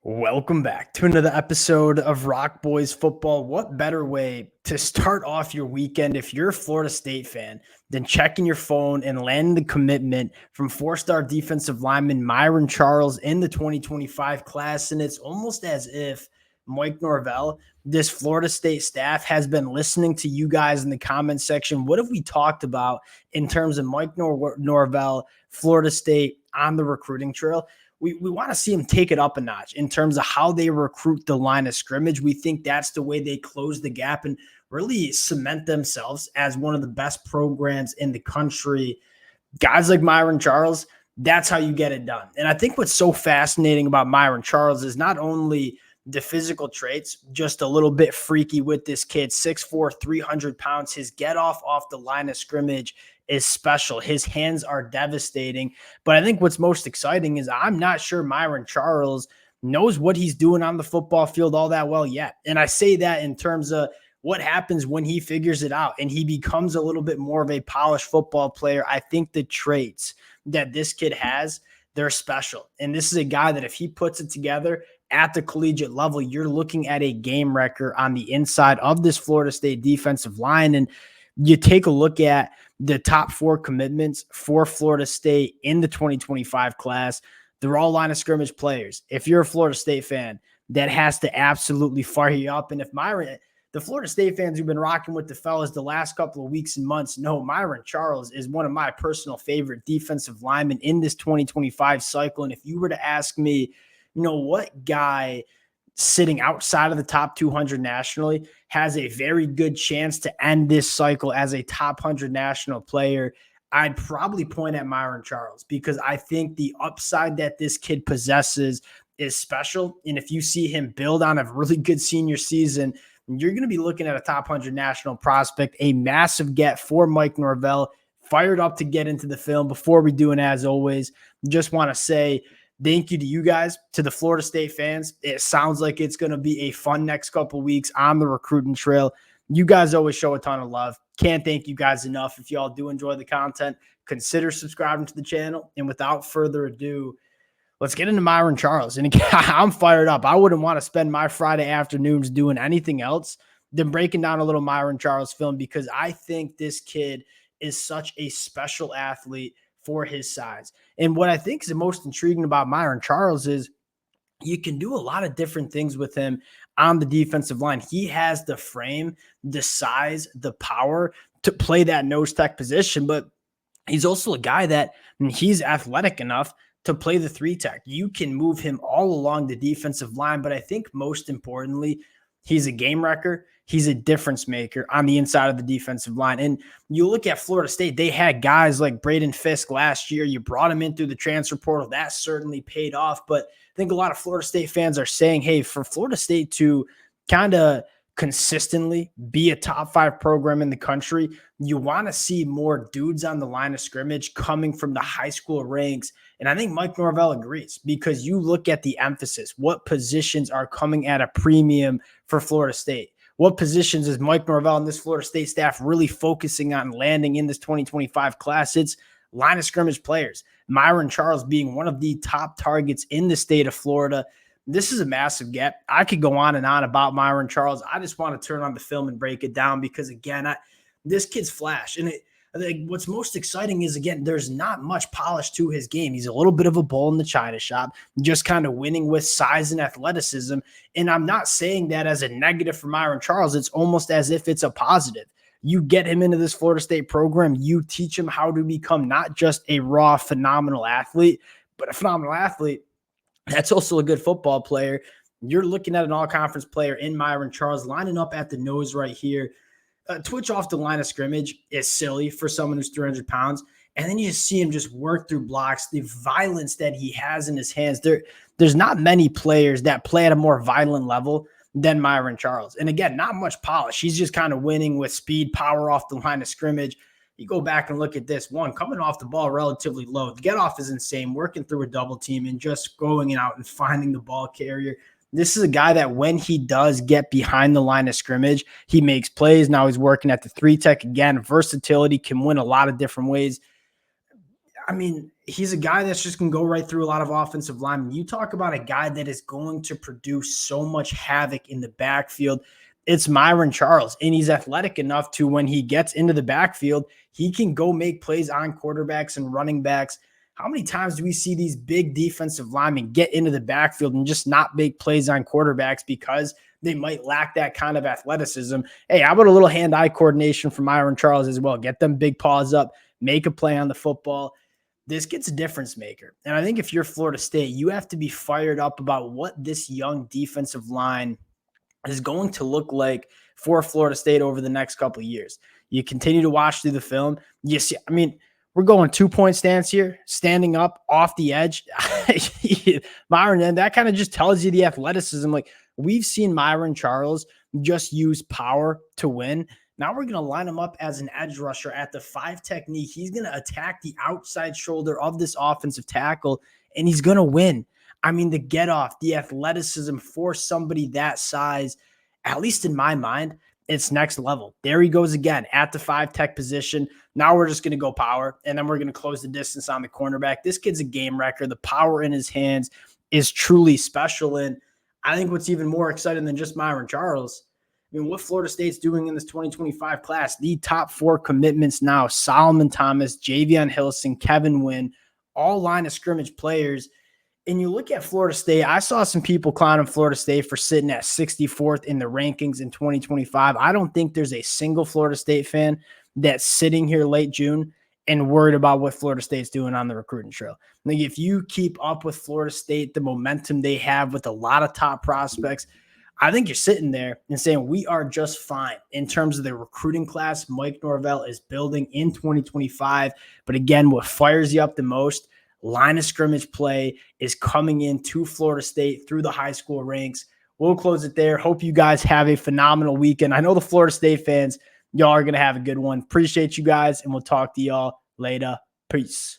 Welcome back to another episode of Rock Boys Football. What better way to start off your weekend if you're a Florida State fan than checking your phone and landing the commitment from four-star defensive lineman Myon Charles in the 2025 class? And it's almost as if Mike Norvell, this Florida State staff, has been listening to you guys in the comment section. What have we talked about in terms of Mike Norvell, Florida State on the recruiting trail? We want to see them take it up a notch in terms of how they recruit the line of scrimmage. We think that's the way they close the gap and really cement themselves as one of the best programs in the country. Guys like Myon Charles, that's how you get it done. And I think what's so fascinating about Myon Charles is not only the physical traits, just a little bit freaky with this kid, 6'4", 300 pounds. His get off the line of scrimmage is special. His hands are devastating. But I think what's most exciting is I'm not sure Myon Charles knows what he's doing on the football field all that well yet. And I say that in terms of what happens when he figures it out and he becomes a little bit more of a polished football player. I think the traits that this kid has, they're special. And this is a guy that if he puts it together at the collegiate level, you're looking at a game wrecker on the inside of this Florida State defensive line. And you take a look at the top four commitments for Florida State in the 2025 class. They're all line of scrimmage players. If you're a Florida State fan, that has to absolutely fire you up. And if the Florida State fans who've been rocking with the fellas the last couple of weeks and months know Myon Charles is one of my personal favorite defensive linemen in this 2025 cycle. And if you were to ask me, what guy sitting outside of the top 200 nationally has a very good chance to end this cycle as a top 100 national player, I'd probably point at Myon Charles because I think the upside that this kid possesses is special. And if you see him build on a really good senior season, you're going to be looking at a top 100 national prospect, a massive get for Mike Norvell. Fired up to get into the film. Before we do, and as always, just want to say thank you to you guys, to the Florida State fans. It sounds like it's going to be a fun next couple of weeks on the recruiting trail. You guys always show a ton of love. Can't thank you guys enough. If y'all do enjoy the content, consider subscribing to the channel. And without further ado, let's get into Myon Charles. And again, I'm fired up. I wouldn't want to spend my Friday afternoons doing anything else than breaking down a little Myon Charles film because I think this kid is such a special athlete for his size. And what I think is the most intriguing about Myon Charles is you can do a lot of different things with him on the defensive line. He has the frame, the size, the power to play that nose tech position, but he's also a guy that he's athletic enough to play the three tech. You can move him all along the defensive line, but I think most importantly, he's a game wrecker. He's a difference maker on the inside of the defensive line. And you look at Florida State, they had guys like Braden Fisk last year. You brought him in through the transfer portal. That certainly paid off. But I think a lot of Florida State fans are saying, hey, for Florida State to kind of consistently be a top 5 program in the country, you want to see more dudes on the line of scrimmage coming from the high school ranks. And I think Mike Norvell agrees because you look at the emphasis, what positions are coming at a premium for Florida State? What positions is Mike Norvell and this Florida State staff really focusing on landing in this 2025 class? It's line of scrimmage players. Myon Charles being one of the top targets in the state of Florida. This is a massive get. I could go on and on about Myon Charles. I just want to turn on the film and break it down because, again, this kid's flash. And I think what's most exciting is, again, there's not much polish to his game. He's a little bit of a bull in the china shop, just kind of winning with size and athleticism. And I'm not saying that as a negative for Myon Charles. It's almost as if it's a positive. You get him into this Florida State program. You teach him how to become not just a raw, phenomenal athlete, but a phenomenal athlete that's also a good football player. You're looking at an all-conference player in Myon Charles lining up at the nose right here. Twitch off the line of scrimmage is silly for someone who's 300 pounds. And then you just see him just work through blocks, the violence that he has in his hands. There's not many players that play at a more violent level than Myon Charles. And again, not much polish. He's just kind of winning with speed, power off the line of scrimmage. You go back and look at this one, coming off the ball relatively low. The get off is insane, working through a double team and just going out and finding the ball carrier. This is a guy that when he does get behind the line of scrimmage, he makes plays. Now he's working at the three tech again. Versatility, can win a lot of different ways. I mean, he's a guy that's just going to go right through a lot of offensive linemen. You talk about a guy that is going to produce so much havoc in the backfield. It's Myon Charles, and he's athletic enough to, when he gets into the backfield, he can go make plays on quarterbacks and running backs. How many times do we see these big defensive linemen get into the backfield and just not make plays on quarterbacks because they might lack that kind of athleticism? Hey, how about a little hand-eye coordination from Myon Charles as well? Get them big paws up, make a play on the football. This gets a difference maker. And I think if you're Florida State, you have to be fired up about what this young defensive line is going to look like for Florida State over the next couple of years. You continue to watch through the film. You see, I mean, we're going 2-point stance here, standing up off the edge. Myron, and that kind of just tells you the athleticism. Like, we've seen Myon Charles just use power to win. Now we're going to line him up as an edge rusher at the 5 technique. He's going to attack the outside shoulder of this offensive tackle, and he's going to win. I mean, the get off, the athleticism for somebody that size, at least in my mind, it's next level. There he goes again at the 5 tech position. Now we're just going to go power, and then we're going to close the distance on the cornerback. This kid's a game wrecker. The power in his hands is truly special. And I think what's even more exciting than just Myon Charles, I mean, what Florida State's doing in this 2025 class, the top 4 commitments now, Solomon Thomas, Javion Hilson, Kevin Wynn, all line of scrimmage players. And you look at Florida State, I saw some people clowning Florida State for sitting at 64th in the rankings in 2025. I don't think there's a single Florida State fan that's sitting here late June and worried about what Florida State's doing on the recruiting trail. Like, if you keep up with Florida State, the momentum they have with a lot of top prospects, I think you're sitting there and saying we are just fine in terms of the recruiting class Mike Norvell is building in 2025. But again, what fires you up the most, line of scrimmage play, is coming in to Florida State through the high school ranks. We'll close it there. Hope you guys have a phenomenal weekend. I know the Florida State fans, y'all are going to have a good one. Appreciate you guys, and we'll talk to y'all later. Peace.